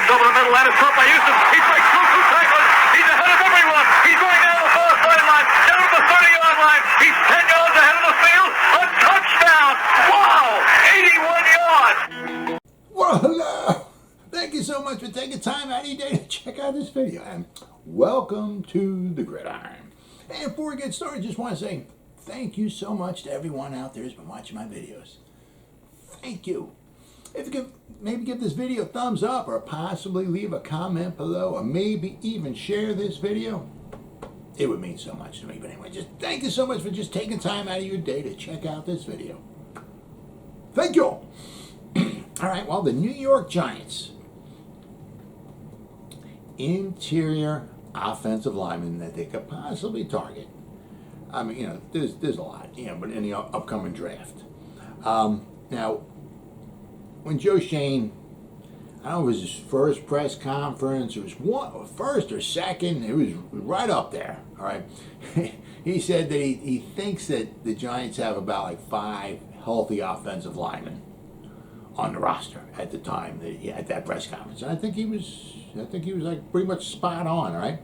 James over the middle, and it's caught by Houston. He breaks through 2 tacklers. He's ahead of everyone. He's going down the far sideline, down to the 30-yard line. He's 10 yards ahead of the field. A touchdown. Wow, 81 yards. Well, hello. Thank you so much for taking time out of your day to check out this video. And welcome to the Gridiron. And before we get started, just want to say thank you so much to everyone out there who's been watching my videos. Thank you. If you could maybe give this video a thumbs up or possibly leave a comment below or maybe even share this video, it would mean so much to me. But anyway, just thank you so much for just taking time out of your day to check out this video. Thank you. All right, well, the New York Giants interior offensive lineman that they could possibly target. I mean, you know, there's a lot, you know, but in the upcoming draft. Now, when Joe Schoen, I don't know if it was his first press conference, it was first or second, it was right up there, all right? He said that he thinks that the Giants have about like 5 healthy offensive linemen on the roster at the time at that press conference. And I think he was like pretty much spot on, all right?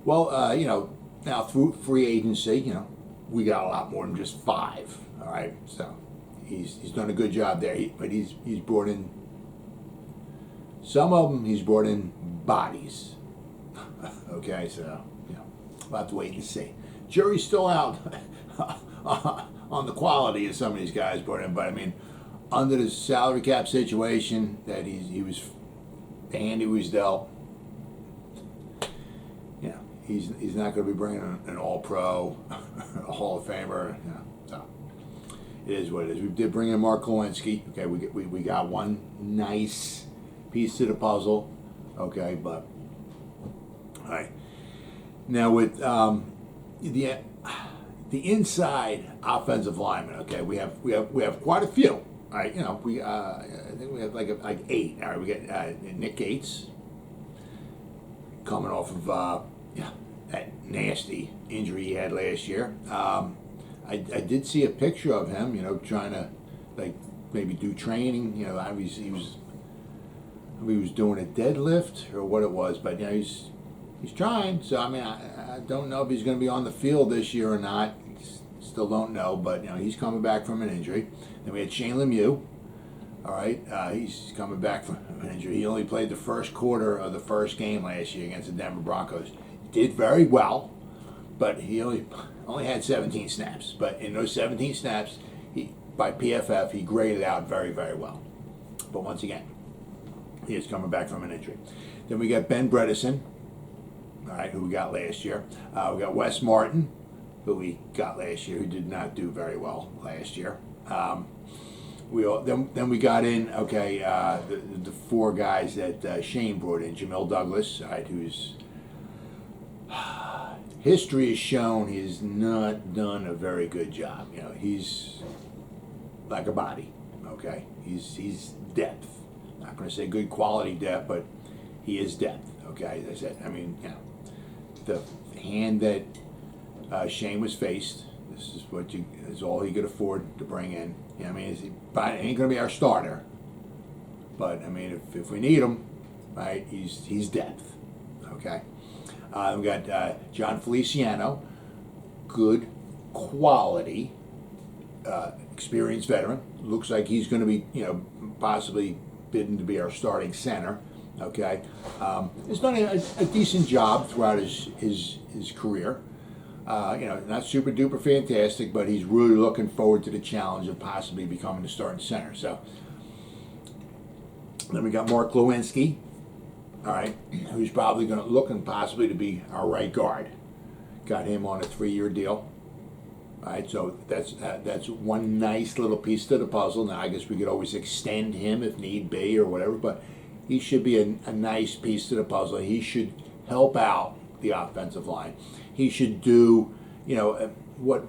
Well, you know, now through free agency, you know, we got a lot more than just 5, all right? So he's done a good job there, but he's brought in, some of them he's brought in bodies. Okay, so, you know, we'll have to wait and see. Jury's still out on the quality of some of these guys brought in, but I mean, under the salary cap situation that the hand he was dealt, you know, he's not going to be bringing an All-Pro, a Hall of Famer, you know, so it is what it is. We did bring in Mark Lewinsky. Okay, we got one nice piece to the puzzle. Okay, but all right. Now with the inside offensive linemen, okay, we have quite a few. All right, you know, I think we have like 8. All right, we got Nick Gates coming off of that nasty injury he had last year. I did see a picture of him, you know, trying to like maybe do training. You know, obviously he was doing a deadlift or what it was, but you know he's trying. So I mean, I don't know if he's going to be on the field this year or not. Still don't know, but you know he's coming back from an injury. Then we had Shane Lemieux. All right, he's coming back from an injury. He only played the first quarter of the first game last year against the Denver Broncos. Did very well, but he only had 17 snaps. But in those 17 snaps, by PFF, he graded out very, very well. But once again, he is coming back from an injury. Then we got Ben Bredesen, all right, who we got last year. We got Wes Martin, who we got last year, who did not do very well last year. Then we got in, okay, the 4 guys that Shane brought in. Jamil Douglas, all right, who's history has shown he has not done a very good job. You know, he's like a body, okay? He's depth. Not going to say good quality depth, but he is depth, okay? As I said, I mean, you know, the hand that Shane was faced, this is all he could afford to bring in. You know, I mean, he ain't going to be our starter, but I mean, if we need him, right, he's depth, okay? We got John Feliciano, good quality, experienced veteran. Looks like he's going to be, you know, possibly bidden to be our starting center. Okay, he's done a decent job throughout his career. You know, not super duper fantastic, but he's really looking forward to the challenge of possibly becoming the starting center. So then we got Mark Lewinsky, all right, who's probably looking possibly to be our right guard. Got him on a 3-year deal. All right, so that's one nice little piece to the puzzle. Now I guess we could always extend him if need be or whatever, but he should be a nice piece to the puzzle. He should help out the offensive line. He should do, you know, what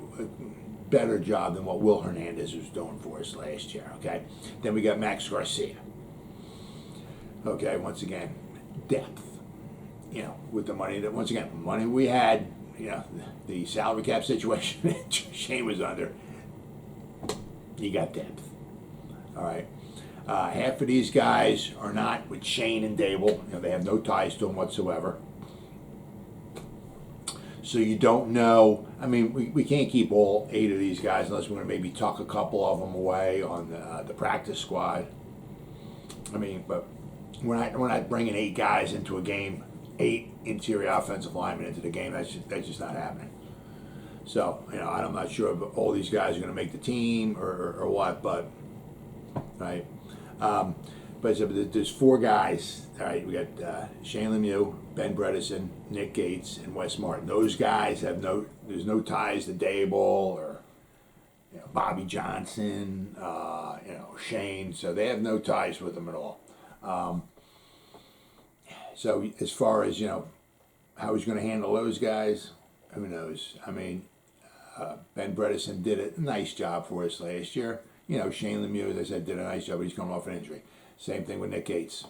better job than what Will Hernandez was doing for us last year. Okay, then we got Max Garcia. Okay, once again, depth. You know, with the money that money we had. You know, the salary cap situation that Shane was under, he got depth. All right. Half of these guys are not with Shane and Dable. They have no ties to them whatsoever. So you don't know. I mean, we can't keep all 8 of these guys unless we're going to maybe tuck a couple of them away on the practice squad. I mean, but we're not bringing 8 guys into a game, 8 interior offensive linemen into the game. That's just not happening. So, I'm not sure if all these guys are going to make the team or what, but, right. But there's 4 guys. All right, we got Shane Lemieux, Ben Bredesen, Nick Gates, and Wes Martin. Those guys there's no ties to Dable or Bobby Johnson, Shane. So they have no ties with them at all. So as far as how he's going to handle those guys, who knows? I mean, Ben Bredesen did a nice job for us last year. Shane Lemieux, as I said, did a nice job, but he's coming off an injury. Same thing with Nick Gates.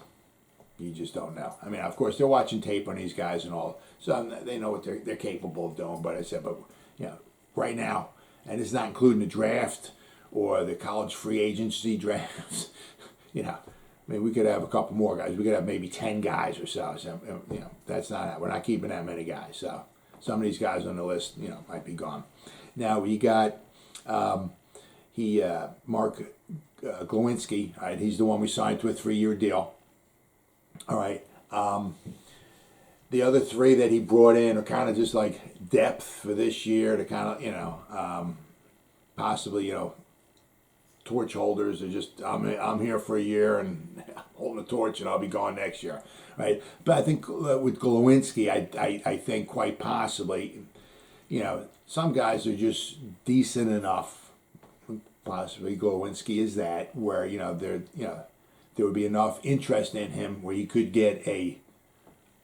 You just don't know. I mean, of course, they're watching tape on these guys and all, so they know what they're capable of doing. But I said, right now, and it's not including the draft or the college free agency drafts. I mean, we could have a couple more guys. We could have maybe 10 guys or so. So that's not. We're not keeping that many guys. So some of these guys on the list, might be gone. Now we got Mark Glowinski. All right, he's the one we signed to a 3-year deal. All right. The other 3 that he brought in are kind of just like depth for this year to kind of, possibly, torch holders. They're just, I'm here for a year and holding a torch and I'll be gone next year. Right. But I think with Glowinski, I think quite possibly, some guys are just decent enough. Possibly Glowinski is that where there would be enough interest in him where he could get a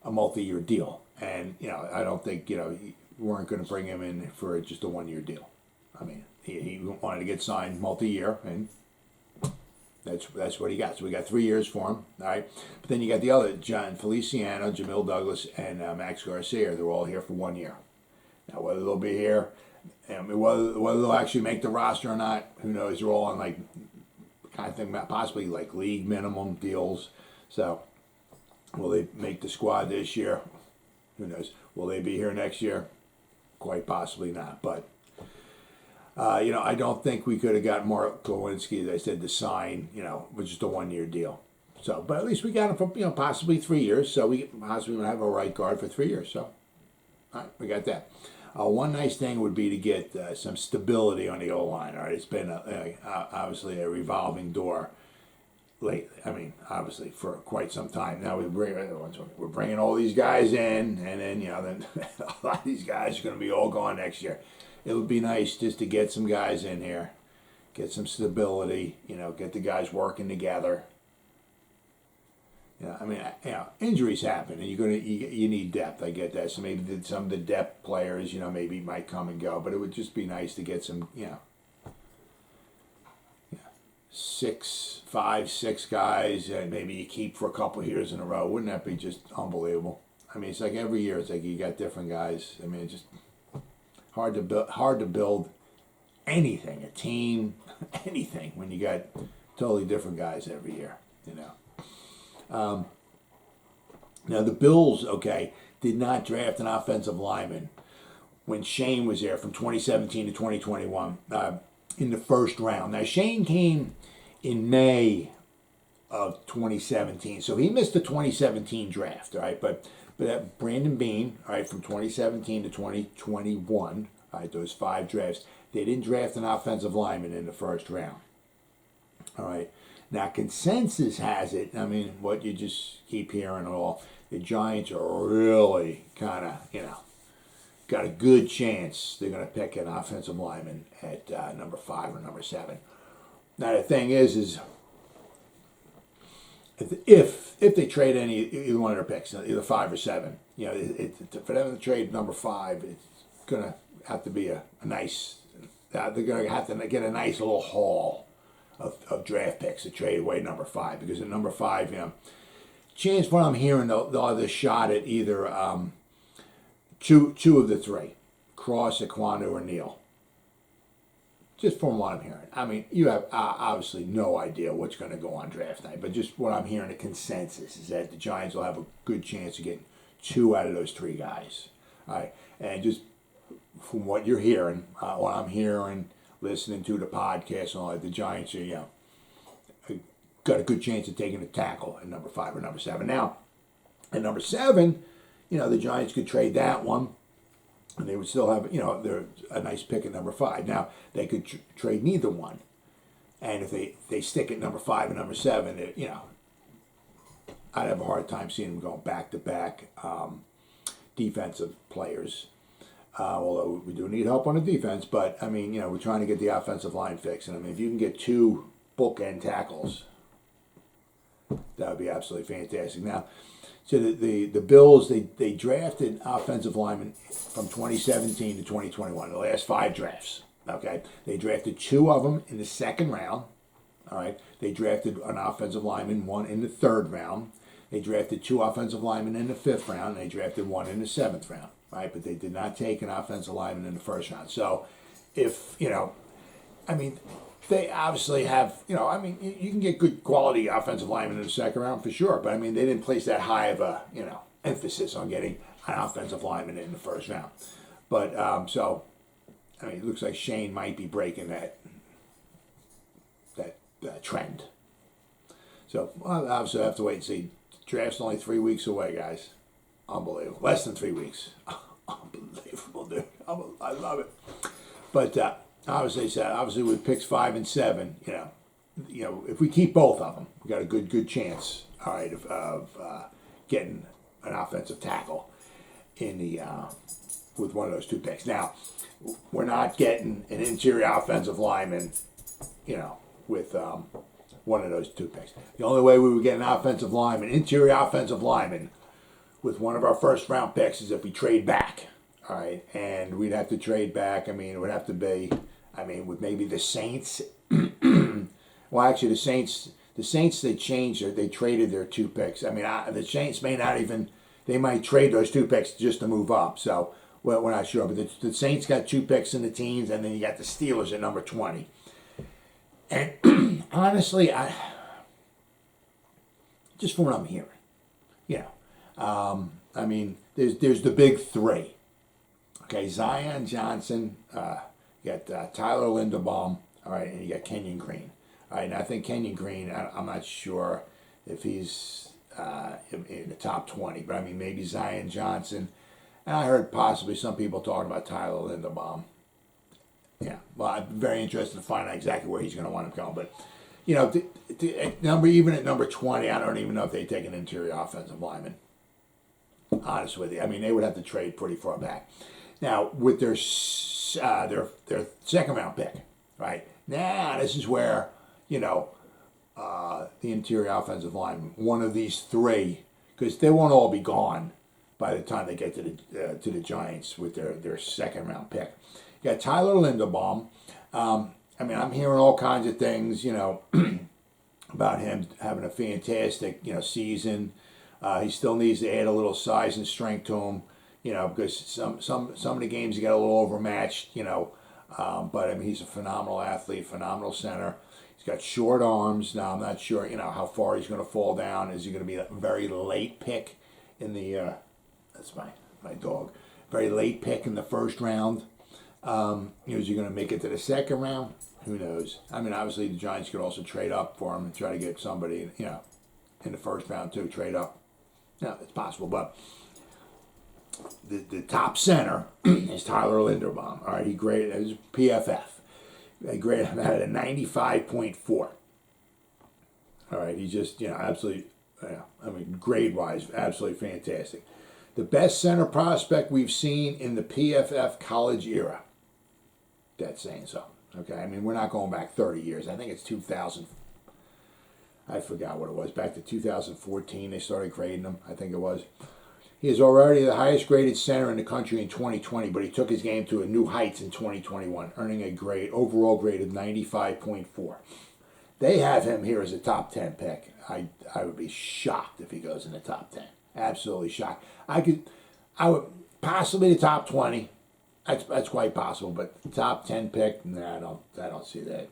multi-year deal, and I don't think we weren't going to bring him in for just a 1-year deal. I mean, he wanted to get signed multi-year, and that's what he got. So we got 3 years for him. All right, but then you got the other John Feliciano, Jamil Douglas, and Max Garcia. They're all here for 1 year. Now whether they'll be here. I mean, whether they'll actually make the roster or not, who knows? They're all on kind of thing, possibly like league minimum deals. So, will they make the squad this year? Who knows? Will they be here next year? Quite possibly not. But I don't think we could have got Mark Glowinski, as I said, to sign, with just a 1-year deal. So, but at least we got him for possibly 3 years. So we possibly have a right guard for 3 years. So, all right, we got that. One nice thing would be to get some stability on the O-line. All right, it's been obviously a revolving door lately. I mean, obviously for quite some time now. We're bringing all these guys in, and then then a lot of these guys are going to be all gone next year. It would be nice just to get some guys in here, get some stability. Get the guys working together. I mean, injuries happen, and you need depth. I get that. So maybe some of the depth players, maybe might come and go. But it would just be nice to get some, 5, 6 guys, and maybe you keep for a couple of years in a row. Wouldn't that be just unbelievable? I mean, it's like every year, it's like you got different guys. I mean, it's just hard to build anything, a team, anything when you got totally different guys every year. Now the Bills, did not draft an offensive lineman when Shane was there from 2017 to 2021 in the first round. Now Shane came in May of 2017, so he missed the 2017 draft. All right, but Brandon Beane, all right, from 2017 to 2021, all right, those 5 drafts, they didn't draft an offensive lineman in the first round. All right. Now, consensus has it, I mean, what you just keep hearing and all, the Giants are really kind of, got a good chance they're going to pick an offensive lineman at number 5 or number 7. Now, the thing is if they trade either one of their picks, either 5 or 7, for them to trade number 5, it's going to have to be a nice, they're going to have to get a nice little haul of draft picks to trade away number 5, because at number 5, chance what I'm hearing they'll have a shot at either two of the 3, Cross, Aquanu, or Neal. just from what I'm hearing. I mean, you have obviously no idea what's going to go on draft night, but just what I'm hearing, the consensus is that the Giants will have a good chance of getting 2 out of those 3 guys. All right, and just from what you're hearing, what I'm hearing, listening to the podcast and all that, the Giants are, got a good chance of taking a tackle at number 5 or number 7. Now, at number 7, the Giants could trade that one, and they would still have, they're a nice pick at number 5. Now, they could trade neither one. And if they stick at number 5 and number 7, I'd have a hard time seeing them going back-to-back defensive players. Although we do need help on the defense, but, we're trying to get the offensive line fixed. And, if you can get 2 bookend tackles, that would be absolutely fantastic. Now, so the Bills, they drafted offensive linemen from 2017 to 2021, the last 5 drafts. Okay, they drafted 2 of them in the 2nd round. All right, they drafted an offensive lineman, 1 in the 3rd round. They drafted 2 offensive linemen in the 5th round. And they drafted 1 in the 7th round. Right, but they did not take an offensive lineman in the 1st round. So, if they obviously have, you can get good quality offensive linemen in the 2nd round for sure, but they didn't place that high of a, emphasis on getting an offensive lineman in the 1st round. But, it looks like Shane might be breaking that trend. So, obviously, I have to wait and see. Draft's only 3 weeks away, guys. Unbelievable. Less than 3 weeks. Unbelievable, dude. I love it. But, obviously with picks 5 and 7, if we keep both of them, we got a good chance, all right, of getting an offensive tackle in the with one of those 2 picks. Now, we're not getting an interior offensive lineman, with one of those 2 picks. The only way we would get an interior offensive lineman, with one of our 1st round picks is if we trade back. All right, and we'd have to trade back. It would have to be, with maybe the Saints. Well, actually, the Saints, they traded their 2 picks. The Saints they might trade those 2 picks just to move up. So, we're not sure. But the Saints got 2 picks in the teens, and then you got the Steelers at number 20. And honestly, just from what I'm hearing, there's the big 3. Okay, Zion Johnson, you got Tyler Linderbaum, all right, and you got Kenyon Green. All right, and I think Kenyon Green, I'm not sure if he's in the top 20, but maybe Zion Johnson. And I heard possibly some people talking about Tyler Linderbaum. Yeah, well, I'm very interested to find out exactly where he's going to wind up going. But, even at number 20, I don't even know if they take an interior offensive lineman. Honest with you, they would have to trade pretty far back. Now, with their 2nd round pick, right? Now, this is where, the interior offensive lineman, one of these 3, because they won't all be gone by the time they get to the Giants with their 2nd round pick. You got Tyler Linderbaum. I'm hearing all kinds of things, about him having a fantastic, season. He still needs to add a little size and strength to him, because some of the games he got a little overmatched, but he's a phenomenal athlete, phenomenal center. He's got short arms. Now I'm not sure, how far he's going to fall down. Is he going to be a very late pick in the? That's my dog. Very late pick in the 1st round. Is he going to make it to the 2nd round? Who knows? Obviously the Giants could also trade up for him and try to get somebody, in the 1st round too. Trade up. Yeah, it's possible, but the top center is Tyler Linderbaum. All right, he graded as PFF. They graded him at a 95.4. All right, he's just, absolutely, grade-wise, absolutely fantastic. The best center prospect we've seen in the PFF college era. That's saying so. Okay, we're not going back 30 years. I think it's 2000. I forgot what it was. Back to 2014, they started grading him. I think it was. He is already the highest graded center in the country in 2020, but he took his game to a new heights in 2021, earning a overall grade of 95.4. They have him here as a top 10 pick. I would be shocked if he goes in the top 10. Absolutely shocked. I would possibly the top 20. That's quite possible, but the top 10 pick, nah, I don't see that.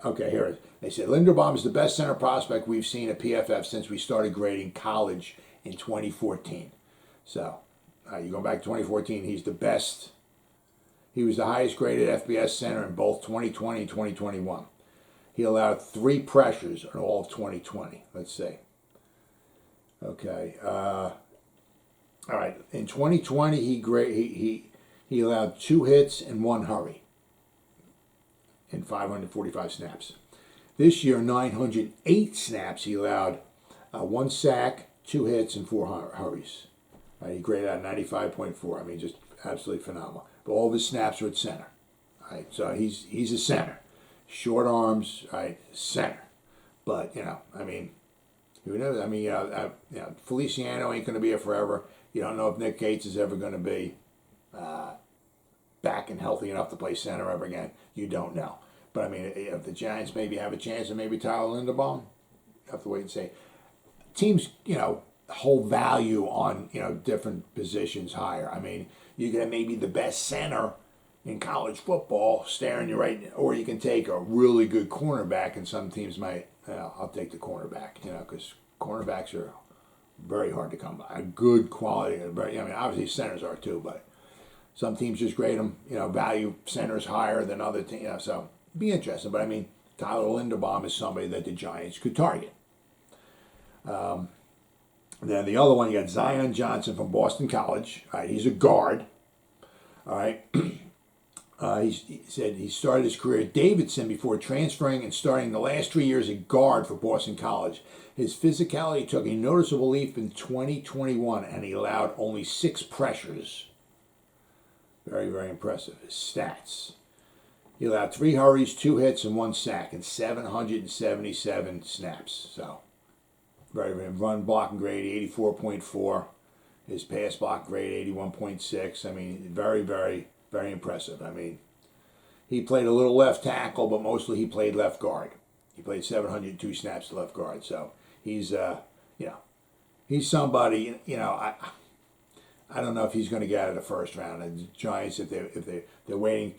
Okay, here it is. They said Linderbaum is the best center prospect we've seen at PFF since we started grading college in 2014. So, you go back to 2014, he's the best. He was the highest graded FBS center in both 2020 and 2021. He allowed 3 pressures in all of 2020. Let's see. Okay. All right. In 2020, he allowed 2 hits and 1 hurry in 545 snaps. This year, 908 snaps, he allowed 1 sack, 2 hits, and 4 hurries. He graded out 95.4. I mean, just absolutely phenomenal. But all of his snaps are at center. Right, so he's a center. Short arms, right, center. But, I mean, who knows? I mean, Feliciano ain't going to be here forever. You don't know if Nick Gates is ever going to be back and healthy enough to play center ever again. You don't know. But, I mean, if the Giants maybe have a chance of maybe Tyler Linderbaum, you have to wait and see. Teams, hold value on, different positions higher. I mean, you get maybe the best center in college football staring you right, or you can take a really good cornerback, and some teams might, I'll take the cornerback, because cornerbacks are very hard to come by. A good quality, obviously centers are too, but some teams just grade them, value centers higher than other teams, so be interesting. But I mean, Tyler Linderbaum is somebody that the Giants could target. Then the other one, you got Zion Johnson from Boston College. All right, he's a guard. All right. He said he started his career at Davidson before transferring and starting the last 3 years at guard for Boston College. His physicality took a noticeable leap in 2021, and he allowed only 6 pressures. Very, very impressive. His stats. He allowed 3 hurries, 2 hits, and 1 sack in 777 snaps. So, very, very run blocking grade 84.4. His pass block grade 81.6. I mean, very, very, very impressive. I mean, he played a little left tackle, but mostly he played left guard. He played 702 snaps to left guard. So he's, he's somebody. I don't know if he's going to get out of the first round. And the Giants, if they're waiting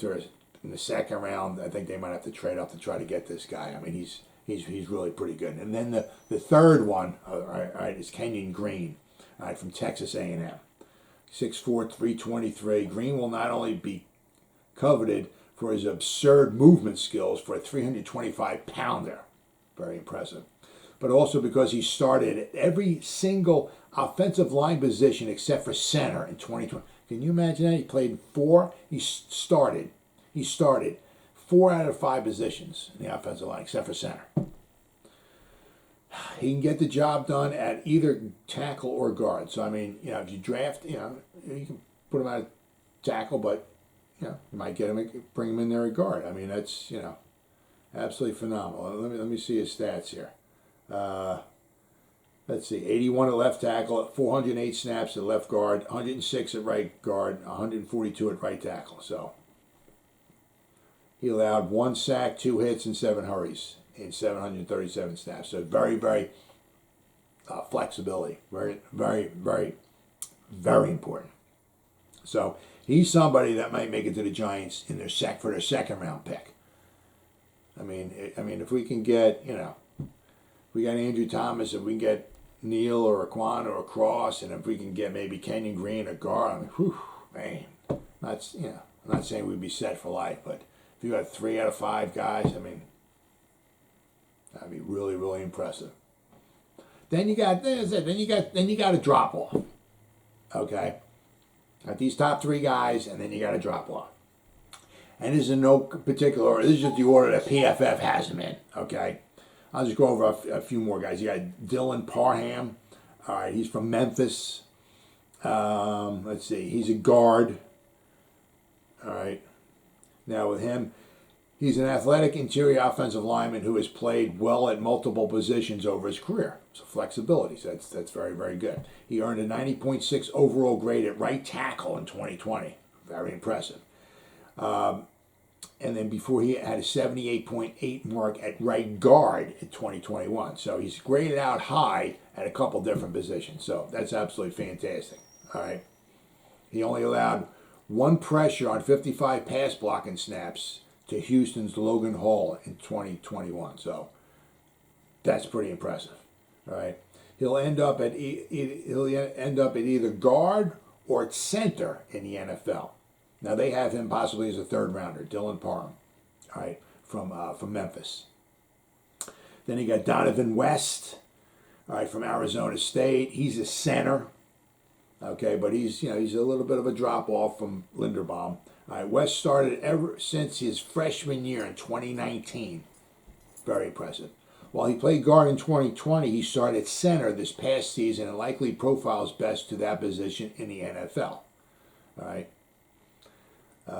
in the second round, I think they might have to trade up to try to get this guy. I mean, he's really pretty good. And then the third one, all right, is Kenyon Green, all right, from Texas A&M. 6'4", 323. Green will not only be coveted for his absurd movement skills for a 325-pounder, very impressive, but also because he started at every single offensive line position except for center in 2020. Can you imagine that? He played 4. He started 4 out of 5 positions in the offensive line except for center. He can get the job done at either tackle or guard. So, I mean, if you draft, you can put him at tackle, but, you might bring him in there at guard. I mean, that's, absolutely phenomenal. Let me see his stats here. Let's see, 81 at left tackle, 408 snaps at left guard, 106 at right guard, 142 at right tackle. So, he allowed 1 sack, 2 hits, and 7 hurries in 737 snaps. So very, very flexibility. Very, very, very, very important. So he's somebody that might make it to the Giants in for their second round pick. I mean, if we can get, we got Andrew Thomas, if we can get Neal or Aquan or a Cross, and if we can get maybe Kenyon Green or Gar, I mean, whew, man, I'm not saying we'd be set for life, but if you had 3 out of 5 guys, I mean, that'd be really, really impressive. Then you got a drop off. Okay, got these top 3 guys, and then you got a drop off. And this is in no particular order. This is just the order that PFF has them in. Okay, I'll just go over a few more guys. You got Dylan Parham. All right, he's from Memphis. Let's see, he's a guard. All right, now with him, he's an athletic interior offensive lineman who has played well at multiple positions over his career. So flexibility, so that's very, very good. He earned a 90.6 overall grade at right tackle in 2020. Very impressive. And then before he had a 78.8 mark at right guard in 2021. So he's graded out high at a couple different positions. So that's absolutely fantastic. All right. He only allowed one pressure on 55 pass blocking snaps to Houston's Logan Hall in 2021. So that's pretty impressive. All right, he'll end up at either guard or at center in the NFL. Now they have him possibly as a third rounder, Dylan Parham, all right, from Memphis. Then you got Donovan West, all right, from Arizona State. He's a center, okay, but he's a little bit of a drop off from Linderbaum. All right, West started ever since his freshman year in 2019. Very impressive. While he played guard in 2020, he started center this past season and likely profiles best to that position in the NFL. All right.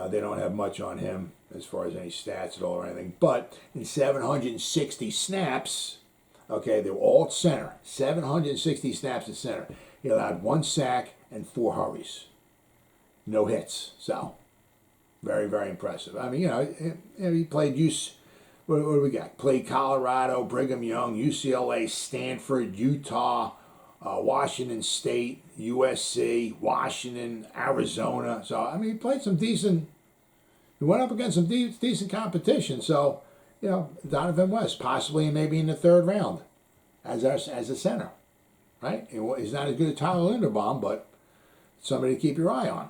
They don't have much on him as far as any stats at all or anything. But in 760 snaps, okay, they were all at center. 760 snaps at center. He allowed 1 sack and 4 hurries. No hits. So, very, very impressive. I mean, he played what do we got? Played Colorado, Brigham Young, UCLA, Stanford, Utah, Washington State, USC, Washington, Arizona. So, I mean, he played some decent, he went up against some decent competition. So, Donovan West, possibly maybe in the third round as a center, right? He's not as good as Tyler Linderbaum, but somebody to keep your eye on.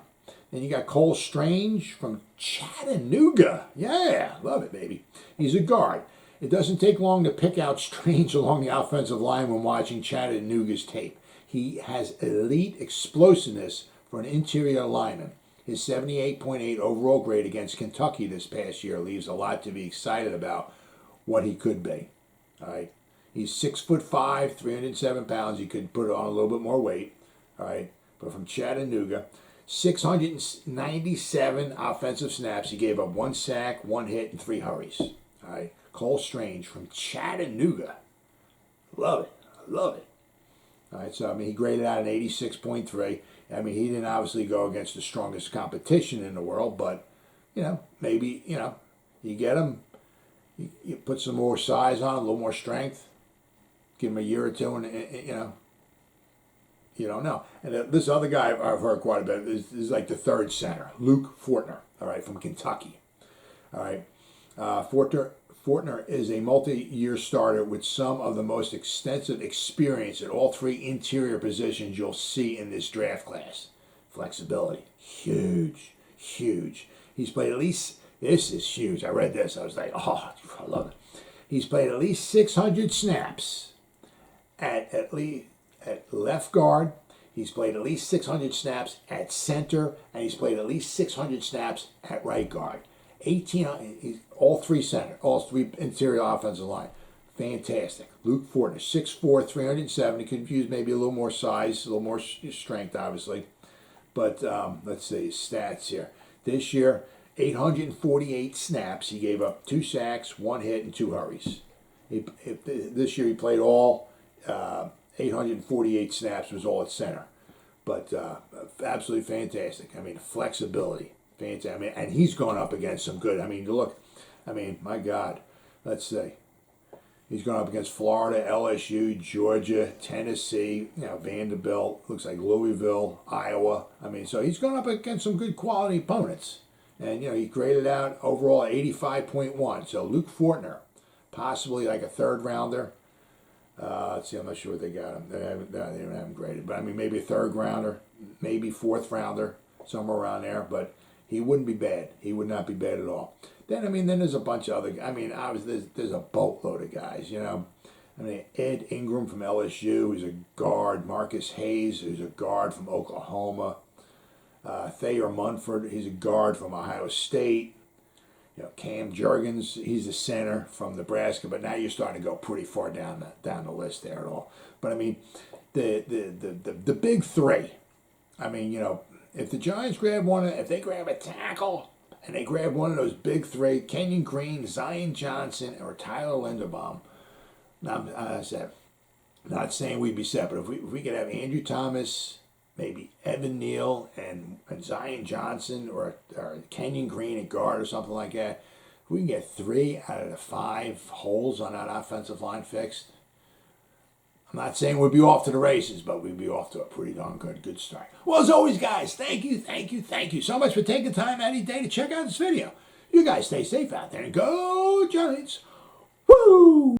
Then you got Cole Strange from Chattanooga. Yeah, love it, baby. He's a guard. It doesn't take long to pick out Strange along the offensive line when watching Chattanooga's tape. He has elite explosiveness for an interior lineman. His 78.8 overall grade against Kentucky this past year leaves a lot to be excited about what he could be. All right. He's 6'5", 307 pounds. He could put on a little bit more weight. All right. But from Chattanooga, 697 offensive snaps. He gave up 1 sack, 1 hit, and 3 hurries. All right. Cole Strange from Chattanooga. Love it. I love it. All right. So, I mean, he graded out an 86.3. I mean, he didn't obviously go against the strongest competition in the world, but, maybe, you get him, you put some more size on him, a little more strength, give him a year or two, and, you don't know. And this other guy I've heard quite a bit is like the third center, Luke Fortner, all right, from Kentucky. All right. Fortner is a multi-year starter with some of the most extensive experience at all 3 interior positions you'll see in this draft class. Flexibility, huge, huge. He's played at least, this is huge. I read this, I was like, oh, I love it. He's played at least 600 snaps at left guard. He's played at least 600 snaps at center, and he's played at least 600 snaps at right guard. 18, all 3 interior offensive line. Fantastic. Luke Fortner, 6'4", 307. He could use maybe a little more size, a little more strength, obviously. But let's see, stats here. This year, 848 snaps. He gave up 2 sacks, 1 hit, and 2 hurries. This year he played all 848 snaps, was all at center. But absolutely fantastic. I mean, flexibility. Fantastic. I mean, and he's going up against some good. I mean, look. I mean, my God. Let's see. He's going up against Florida, LSU, Georgia, Tennessee. Vanderbilt. Looks like Louisville, Iowa. I mean, so he's going up against some good quality opponents. And he graded out overall 85.1. So Luke Fortner, possibly like a third rounder. Let's see. I'm not sure what they got him. They don't have him graded, but I mean, maybe a third rounder, maybe 4th rounder, somewhere around there. But he wouldn't be bad. He would not be bad at all. Then there's a bunch of other. I mean, there's a boatload of guys. I mean, Ed Ingram from LSU, who's a guard. Marcus Hayes, who's a guard from Oklahoma. Thayer Munford, he's a guard from Ohio State. Cam Jurgens, he's a center from Nebraska. But now you're starting to go pretty far down the list there at all. But I mean, the big 3. I mean, if the Giants if they grab a tackle and they grab one of those big 3, Kenyon Green, Zion Johnson, or Tyler Linderbaum, not saying we'd be set, but if we could have Andrew Thomas, maybe Evan Neal, and Zion Johnson, or Kenyon Green at guard or something like that, if we can get 3 out of the 5 holes on that offensive line fixed, I'm not saying we'd be off to the races, but we'd be off to a pretty darn good start. Well, as always, guys, thank you so much for taking time out of your day to check out this video. You guys stay safe out there and go Giants. Woo!